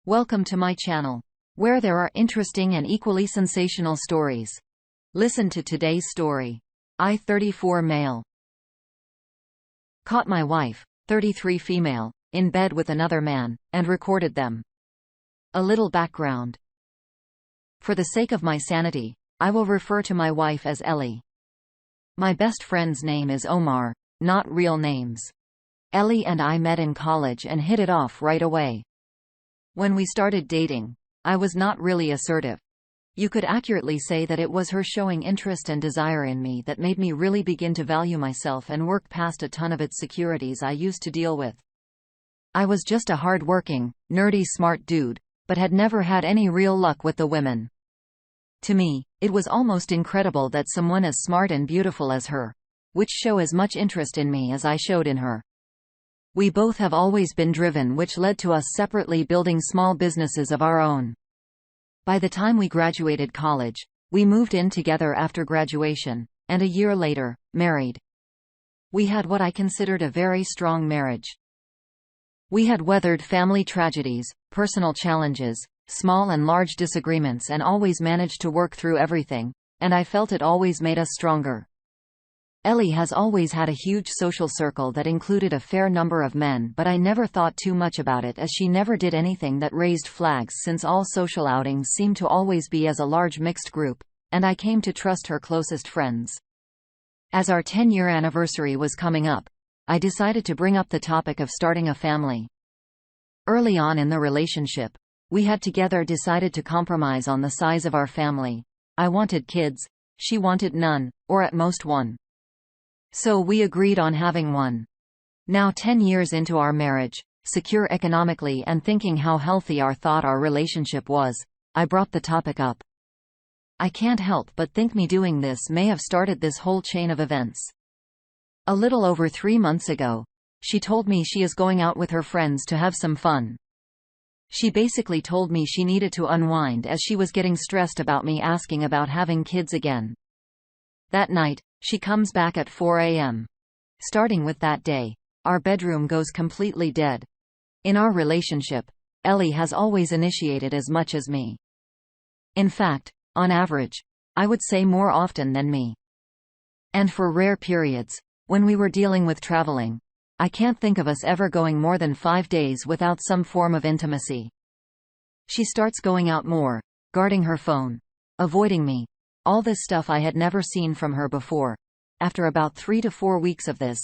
Welcome to my channel, where there are interesting and equally sensational stories. Listen to today's story. I, 34 male, caught my wife, 33 female, in bed with another man, and recorded them. A little background. For the sake of my sanity, I will refer to my wife as Ellie. My best friend's name is Omar, not real names. Ellie and I met in college and hit it off right away. When we started dating, I was not really assertive. You could accurately say that it was her showing interest and desire in me that made me really begin to value myself and work past a ton of insecurities I used to deal with. I was just a hard-working, nerdy smart dude, but had never had any real luck with the women. To me, it was almost incredible that someone as smart and beautiful as her would show as much interest in me as I showed in her. We both have always been driven, which led to us separately building small businesses of our own. By the time we graduated college, we moved in together after graduation, and a year later, married. We had what I considered a very strong marriage. We had weathered family tragedies, personal challenges, small and large disagreements, and always managed to work through everything, and I felt it always made us stronger. Ellie has always had a huge social circle that included a fair number of men, but I never thought too much about it as she never did anything that raised flags, since all social outings seemed to always be as a large mixed group, and I came to trust her closest friends. As our 10-year anniversary was coming up, I decided to bring up the topic of starting a family. Early on in the relationship, we had together decided to compromise on the size of our family. I wanted kids, she wanted none, or at most one. So we agreed on having one. Now 10 years into our marriage, secure economically and thinking how healthy our relationship was, I brought the topic up. I can't help but think me doing this may have started this whole chain of events. A little over 3 months ago, she told me she is going out with her friends to have some fun. She basically told me she needed to unwind as she was getting stressed about me asking about having kids again. That night, she comes back at 4 a.m. Starting with that day, our bedroom goes completely dead. In our relationship, Ellie has always initiated as much as me. In fact, on average, I would say more often than me. And for rare periods, when we were dealing with traveling, I can't think of us ever going more than 5 days without some form of intimacy. She starts going out more, guarding her phone, avoiding me. All this stuff I had never seen from her before. After about 3 to 4 weeks of this,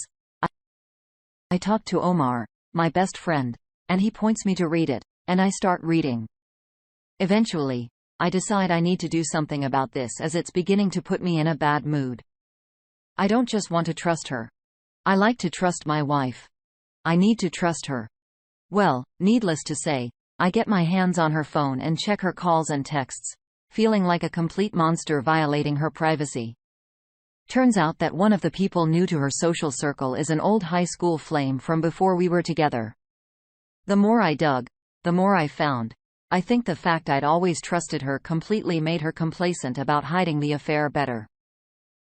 I talk to Omar, my best friend, and he points me to read it, and I start reading. Eventually, I decide I need to do something about this as it's beginning to put me in a bad mood. I don't just want to trust her. I like to trust my wife. I need to trust her. Well, needless to say, I get my hands on her phone and check her calls and texts, feeling like a complete monster violating her privacy. Turns out that one of the people new to her social circle is an old high school flame from before we were together. The more I dug, the more I found. I think the fact I'd always trusted her completely made her complacent about hiding the affair better.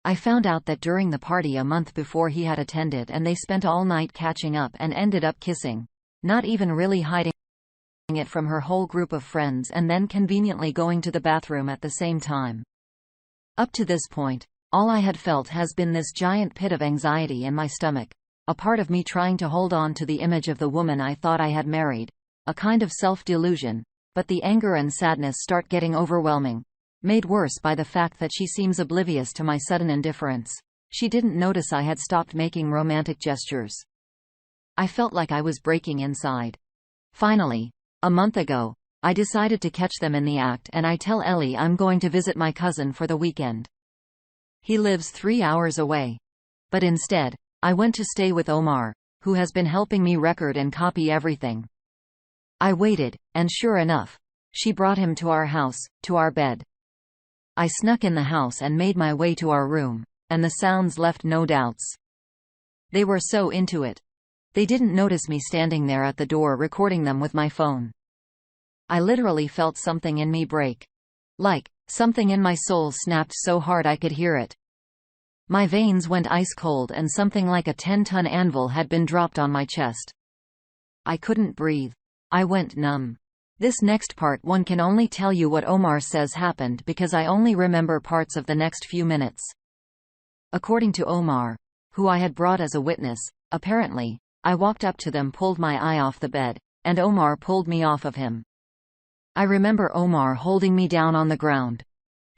I found out that during the party a month before he had attended, and they spent all night catching up and ended up kissing, not even really hiding it from her whole group of friends, and then conveniently going to the bathroom at the same time. Up to this point, all I had felt has been this giant pit of anxiety in my stomach, a part of me trying to hold on to the image of the woman I thought I had married, a kind of self-delusion, but the anger and sadness start getting overwhelming, made worse by the fact that she seems oblivious to my sudden indifference. She didn't notice I had stopped making romantic gestures. I felt like I was breaking inside. Finally, a month ago, I decided to catch them in the act, and I tell Ellie I'm going to visit my cousin for the weekend. He lives 3 hours away. But instead, I went to stay with Omar, who has been helping me record and copy everything. I waited, and sure enough, she brought him to our house, to our bed. I snuck in the house and made my way to our room, and the sounds left no doubts. They were so into it. They didn't notice me standing there at the door recording them with my phone. I literally felt something in me break. Like, something in my soul snapped so hard I could hear it. My veins went ice cold, and something like a 10-ton anvil had been dropped on my chest. I couldn't breathe. I went numb. This next part one can only tell you what Omar says happened because I only remember parts of the next few minutes. According to Omar, who I had brought as a witness, apparently, I walked up to them, pulled my eye off the bed, and Omar pulled me off of him. I remember Omar holding me down on the ground.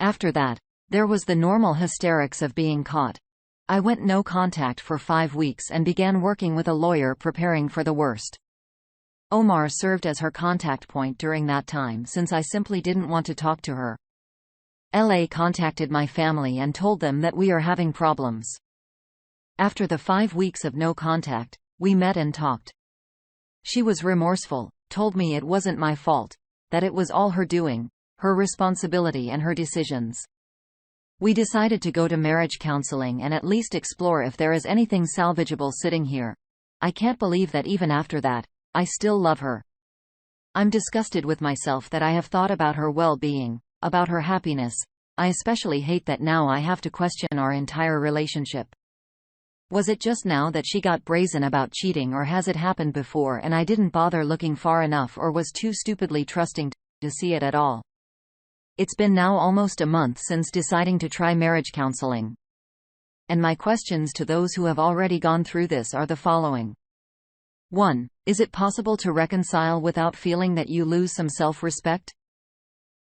After that, there was the normal hysterics of being caught. I went no contact for 5 weeks and began working with a lawyer preparing for the worst. Omar served as her contact point during that time since I simply didn't want to talk to her. LA contacted my family and told them that we are having problems. After the 5 weeks of no contact, we met and talked. She was remorseful, told me it wasn't my fault, that it was all her doing, her responsibility and her decisions. We decided to go to marriage counseling and at least explore if there is anything salvageable sitting here. I can't believe that even after that, I still love her. I'm disgusted with myself that I have thought about her well-being, about her happiness. I especially hate that now I have to question our entire relationship. Was it just now that she got brazen about cheating, or has it happened before and I didn't bother looking far enough or was too stupidly trusting to see it at all? It's been now almost a month since deciding to try marriage counseling. And my questions to those who have already gone through this are the following. 1. Is it possible to reconcile without feeling that you lose some self-respect?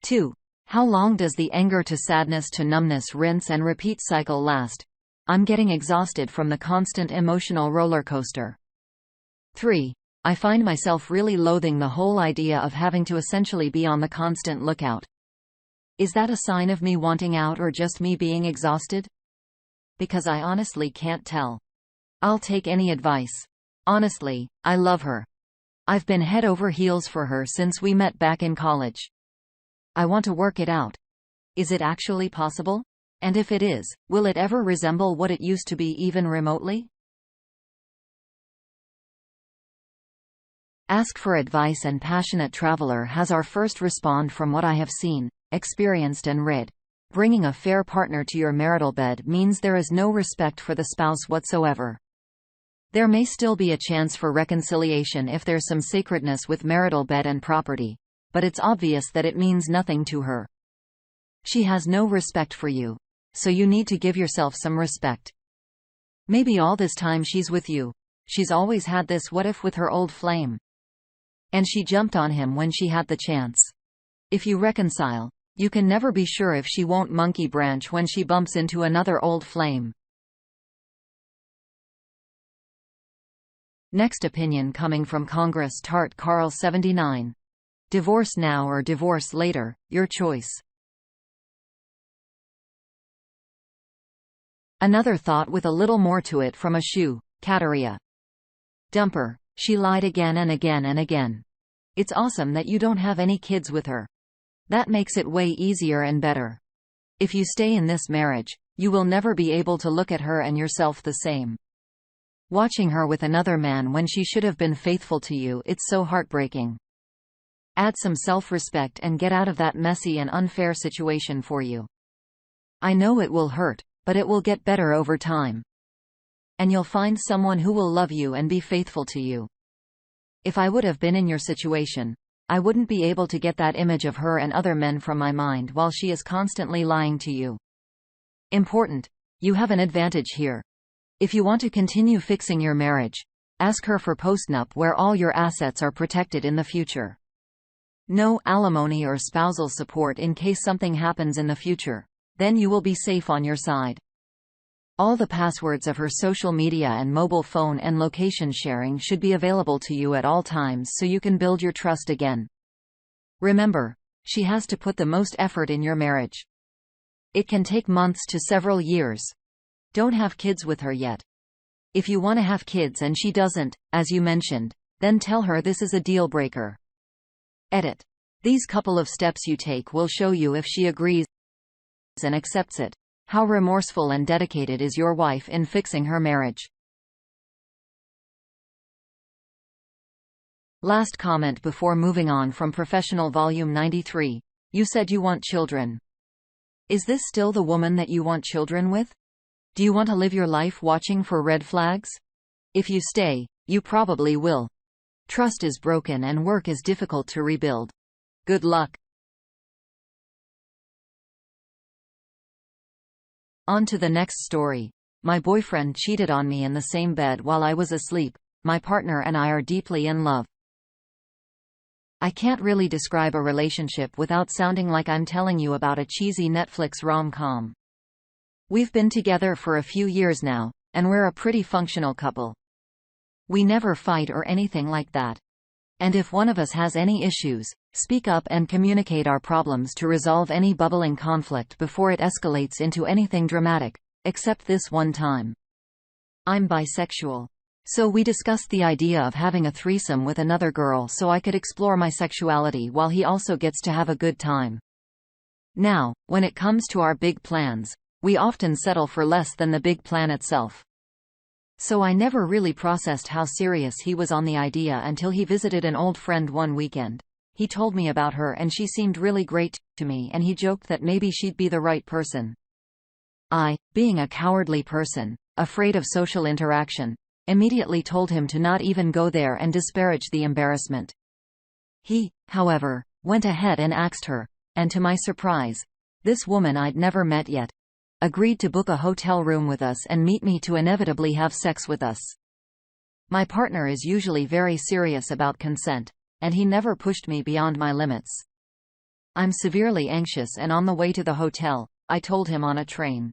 2. How long does the anger to sadness to numbness rinse and repeat cycle last? I'm getting exhausted from the constant emotional roller coaster. 3. I find myself really loathing the whole idea of having to essentially be on the constant lookout. Is that a sign of me wanting out or just me being exhausted? Because I honestly can't tell. I'll take any advice. Honestly, I love her. I've been head over heels for her since we met back in college. I want to work it out. Is it actually possible? And if it is, will it ever resemble what it used to be even remotely? Ask for advice and passionate traveler has our first respond from what I have seen, experienced and read. Bringing a fair partner to your marital bed means there is no respect for the spouse whatsoever. There may still be a chance for reconciliation if there's some sacredness with marital bed and property, but it's obvious that it means nothing to her. She has no respect for you, so you need to give yourself some respect. Maybe all this time she's with you, she's always had this what if with her old flame. And she jumped on him when she had the chance. If you reconcile, you can never be sure if she won't monkey branch when she bumps into another old flame. Next opinion coming from Congress Tart Carl 79. Divorce now or divorce later, your choice. Another thought with a little more to it from a shoe, Kateria. Dumper, she lied again and again and again. It's awesome that you don't have any kids with her. That makes it way easier and better. If you stay in this marriage, you will never be able to look at her and yourself the same. Watching her with another man when she should have been faithful to you, it's so heartbreaking. Add some self-respect and get out of that messy and unfair situation for you. I know it will hurt, but it will get better over time. And you'll find someone who will love you and be faithful to you. If I would have been in your situation, I wouldn't be able to get that image of her and other men from my mind while she is constantly lying to you. Important. You have an advantage here. If you want to continue fixing your marriage, ask her for postnup where all your assets are protected in the future. No alimony or spousal support in case something happens in the future. Then you will be safe on your side. All the passwords of her social media and mobile phone and location sharing should be available to you at all times so you can build your trust again. Remember, she has to put the most effort in your marriage. It can take months to several years. Don't have kids with her yet. If you want to have kids and she doesn't, as you mentioned, then tell her this is a deal breaker. Edit. These couple of steps you take will show you if she agrees and accepts it. How remorseful and dedicated is your wife in fixing her marriage? Last comment before moving on from Professional Volume 93. You said you want children. Is this still the woman that you want children with? Do you want to live your life watching for red flags? If you stay, you probably will. Trust is broken and work is difficult to rebuild. Good luck. On to the next story. My boyfriend cheated on me in the same bed while I was asleep. My partner and I are deeply in love. I can't really describe a relationship without sounding like I'm telling you about a cheesy Netflix rom-com. We've been together for a few years now, and we're a pretty functional couple. We never fight or anything like that. And if one of us has any issues, speak up and communicate our problems to resolve any bubbling conflict before it escalates into anything dramatic, except this one time. I'm bisexual. So we discussed the idea of having a threesome with another girl so I could explore my sexuality while he also gets to have a good time. Now, when it comes to our big plans, we often settle for less than the big plan itself. So I never really processed how serious he was on the idea until he visited an old friend one weekend. He told me about her and she seemed really great to me, and he joked that maybe she'd be the right person. I, being a cowardly person, afraid of social interaction, immediately told him to not even go there and disparage the embarrassment. He, however, went ahead and asked her, and to my surprise, this woman I'd never met yet, agreed to book a hotel room with us and meet me to inevitably have sex with us. My partner is usually very serious about consent, and he never pushed me beyond my limits. I'm severely anxious and on the way to the hotel, I told him on a train.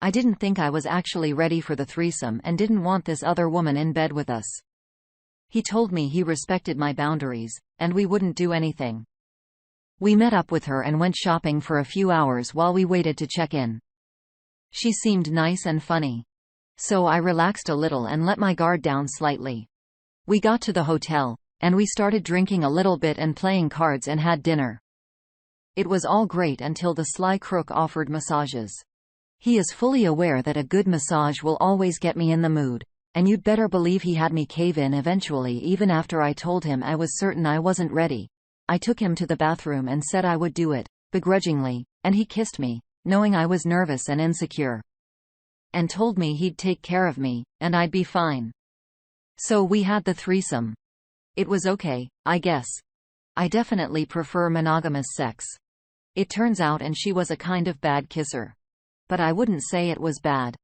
I didn't think I was actually ready for the threesome and didn't want this other woman in bed with us. He told me he respected my boundaries, and we wouldn't do anything. We met up with her and went shopping for a few hours while we waited to check in. She seemed nice and funny. So I relaxed a little and let my guard down slightly. We got to the hotel, and we started drinking a little bit and playing cards and had dinner. It was all great until the sly crook offered massages. He is fully aware that a good massage will always get me in the mood, and you'd better believe he had me cave in eventually even after I told him I was certain I wasn't ready. I took him to the bathroom and said I would do it, begrudgingly, and he kissed me, knowing I was nervous and insecure. And told me he'd take care of me, and I'd be fine. So we had the threesome. It was okay, I guess. I definitely prefer monogamous sex. It turns out and she was a kind of bad kisser. But I wouldn't say it was bad.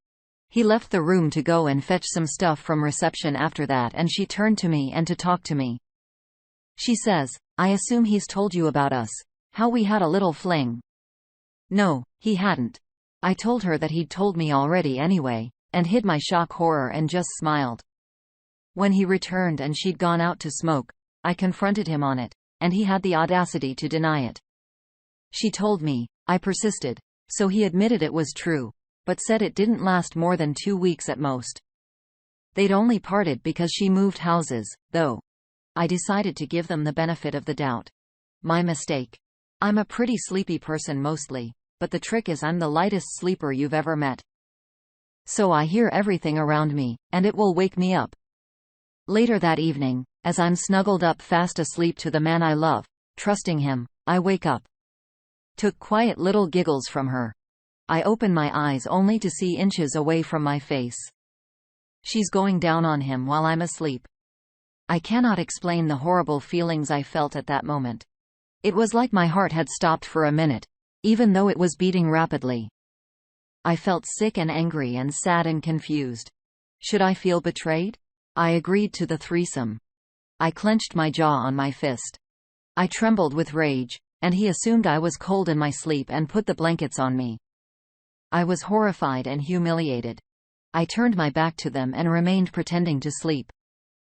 He left the room to go and fetch some stuff from reception after that, and she turned to me and to talk to me. She says, "I assume he's told you about us, how we had a little fling." No, he hadn't. I told her that he'd told me already anyway, and hid my shock horror and just smiled. When he returned and she'd gone out to smoke, I confronted him on it, and he had the audacity to deny it. She told me. I persisted. So he admitted it was true, but said it didn't last more than 2 weeks at most. They'd only parted because she moved houses, though. I decided to give them the benefit of the doubt. My mistake. I'm a pretty sleepy person mostly, but the trick is I'm the lightest sleeper you've ever met. So I hear everything around me, and it will wake me up. Later that evening, as I'm snuggled up fast asleep to the man I love, trusting him, I wake up. Took quiet little giggles from her. I open my eyes only to see inches away from my face. She's going down on him while I'm asleep. I cannot explain the horrible feelings I felt at that moment. It was like my heart had stopped for a minute, even though it was beating rapidly. I felt sick and angry and sad and confused. Should I feel betrayed? I agreed to the threesome. I clenched my jaw on my fist. I trembled with rage, and he assumed I was cold in my sleep and put the blankets on me. I was horrified and humiliated. I turned my back to them and remained pretending to sleep.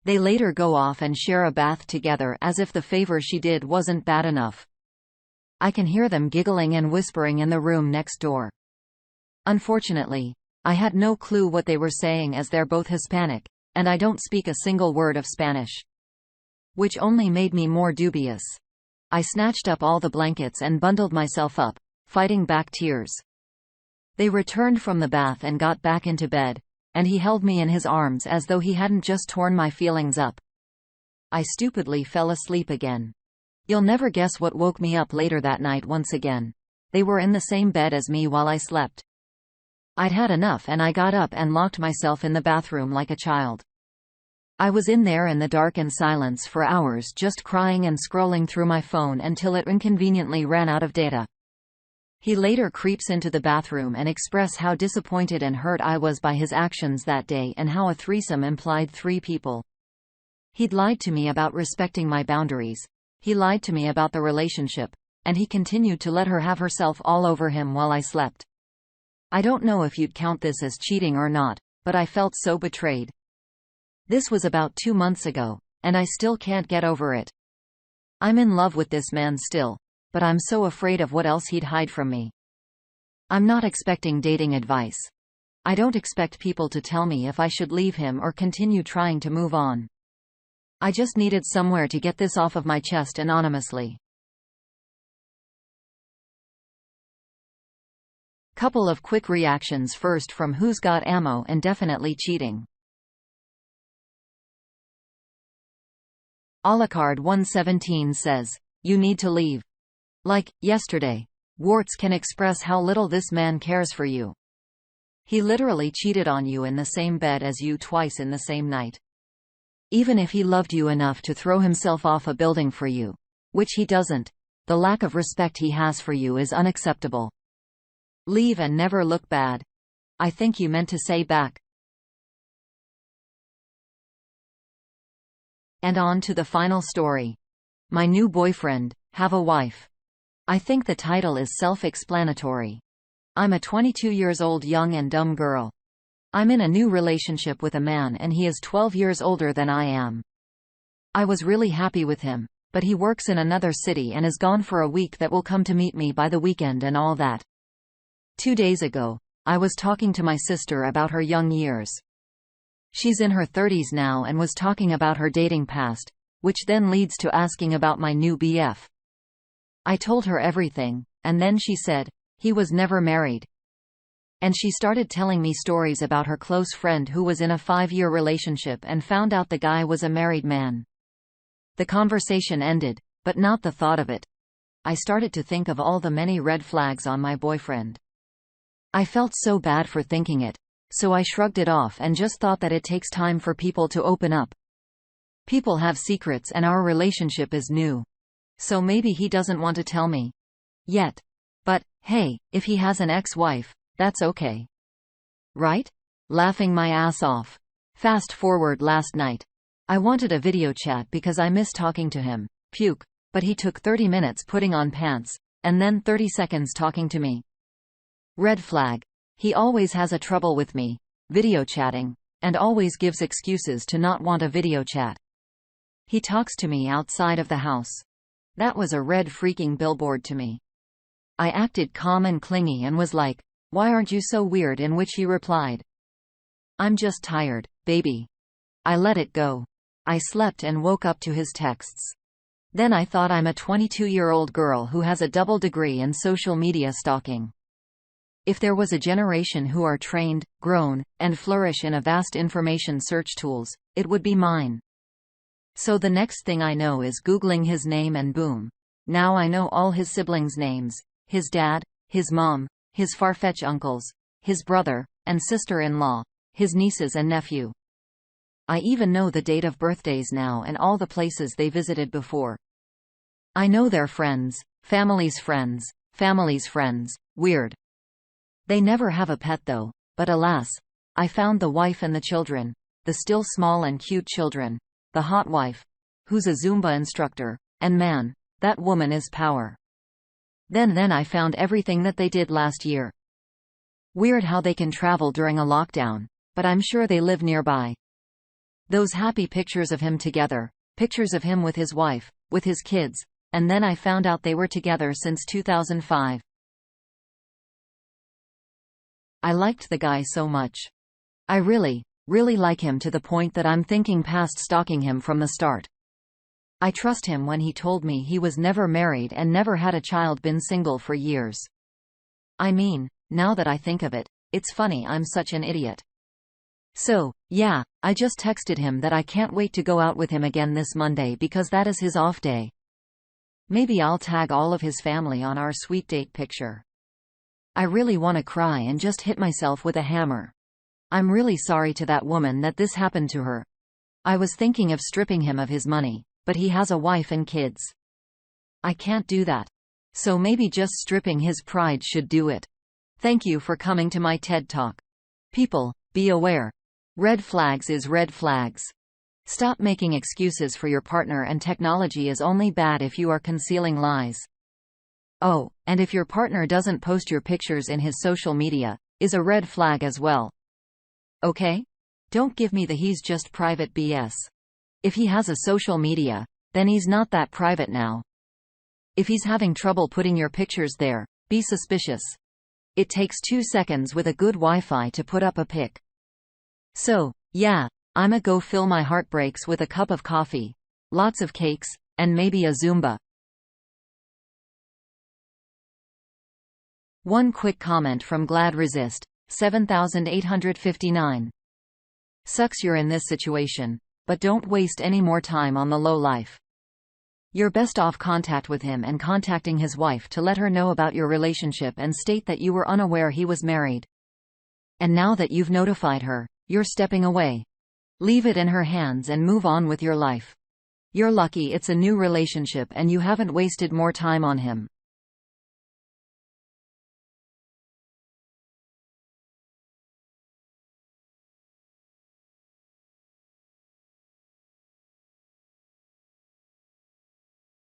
They later go off and share a bath together as if the favor she did wasn't bad enough. I can hear them giggling and whispering in the room next door. Unfortunately, I had no clue what they were saying as they're both Hispanic, and I don't speak a single word of Spanish. Which only made me more dubious. I snatched up all the blankets and bundled myself up, fighting back tears. They returned from the bath and got back into bed, and he held me in his arms as though he hadn't just torn my feelings up. I stupidly fell asleep again. You'll never guess what woke me up later that night once again. They were in the same bed as me while I slept. I'd had enough and I got up and locked myself in the bathroom like a child. I was in there in the dark and silence for hours, just crying and scrolling through my phone until it inconveniently ran out of data. He later creeps into the bathroom and express how disappointed and hurt I was by his actions that day and how a threesome implied 3 people. He'd lied to me about respecting my boundaries. He lied to me about the relationship. And he continued to let her have herself all over him while I slept. I don't know if you'd count this as cheating or not, but I felt so betrayed. This was about 2 months ago, and I still can't get over it. I'm in love with this man still, but I'm so afraid of what else he'd hide from me. I'm not expecting dating advice. I don't expect people to tell me if I should leave him or continue trying to move on. I just needed somewhere to get this off of my chest anonymously. Couple of quick reactions first from Who's Got Ammo and Definitely Cheating. Alucard 117 says, "You need to leave. Like, yesterday. Warts can express how little this man cares for you. He literally cheated on you in the same bed as you twice in the same night. Even if he loved you enough to throw himself off a building for you, which he doesn't, the lack of respect he has for you is unacceptable. Leave and never look bad." I think you meant to say back. And on to the final story. My new boyfriend, have a wife. I think the title is self-explanatory. I'm a 22 years old young and dumb girl. I'm in a new relationship with a man and he is 12 years older than I am. I was really happy with him, but he works in another city and is gone for a week that will come to meet me by the weekend and all that. 2 days ago, I was talking to my sister about her young years. She's in her 30s now and was talking about her dating past, which then leads to asking about my new BF. I told her everything, and then she said, he was never married. And she started telling me stories about her close friend who was in a 5-year relationship and found out the guy was a married man. The conversation ended, but not the thought of it. I started to think of all the many red flags on my boyfriend. I felt so bad for thinking it, so I shrugged it off and just thought that it takes time for people to open up. People have secrets and our relationship is new. So maybe he doesn't want to tell me. Yet. But, hey, if he has an ex-wife, that's okay. Right? Laughing my ass off. Fast forward last night. I wanted a video chat because I miss talking to him. Puke. But he took 30 minutes putting on pants, and then 30 seconds talking to me. Red flag. He always has a trouble with me, video chatting, and always gives excuses to not want a video chat. He talks to me outside of the house. That was a red freaking billboard to me. I acted calm and clingy and was like, "Why aren't you so weird?" In which he replied, "I'm just tired, baby." I let it go. I slept and woke up to his texts. Then I thought I'm a 22-year-old girl who has a double degree in social media stalking. If there was a generation who are trained, grown, and flourish in a vast information search tools, it would be mine. So the next thing I know is Googling his name and boom. Now I know all his siblings' names, his dad, his mom, his far-fetched uncles, his brother, and sister-in-law, his nieces and nephew. I even know the date of birthdays now and all the places they visited before. I know their friends, family's friends, family's friends. Weird. They never have a pet though, but alas, I found the wife and the children, the still small and cute children, the hot wife, who's a Zumba instructor, and man, that woman is power. Then I found everything that they did last year. Weird how they can travel during a lockdown, but I'm sure they live nearby. Those happy pictures of him together, pictures of him with his wife, with his kids, and then I found out they were together since 2005. I liked the guy so much. I really like him to the point that I'm thinking past stalking him from the start. I trust him when he told me he was never married and never had a child, been single for years. I mean, now that I think of it, it's funny I'm such an idiot. So, yeah, I just texted him that I can't wait to go out with him again this Monday because that is his off day. Maybe I'll tag all of his family on our sweet date picture. I really want to cry and just hit myself with a hammer. I'm really sorry to that woman that this happened to her. I was thinking of stripping him of his money, but he has a wife and kids. I can't do that. So maybe just stripping his pride should do it. Thank you for coming to my TED Talk. People, be aware. Red flags is red flags. Stop making excuses for your partner, and technology is only bad if you are concealing lies. Oh, and if your partner doesn't post your pictures in his social media, is a red flag as well. Okay? Don't give me the he's just private BS. If he has a social media, then he's not that private now. If he's having trouble putting your pictures there, be suspicious. It takes 2 seconds with a good Wi-Fi to put up a pic. So, yeah, I'ma go fill my heartbreaks with a cup of coffee, lots of cakes, and maybe a Zumba. One quick comment from Glad Resist, 7859. Sucks you're in this situation, but don't waste any more time on the low life. You're best off contact with him and contacting his wife to let her know about your relationship and state that you were unaware he was married. And now that you've notified her, you're stepping away. Leave it in her hands and move on with your life. You're lucky it's a new relationship and you haven't wasted more time on him.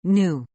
New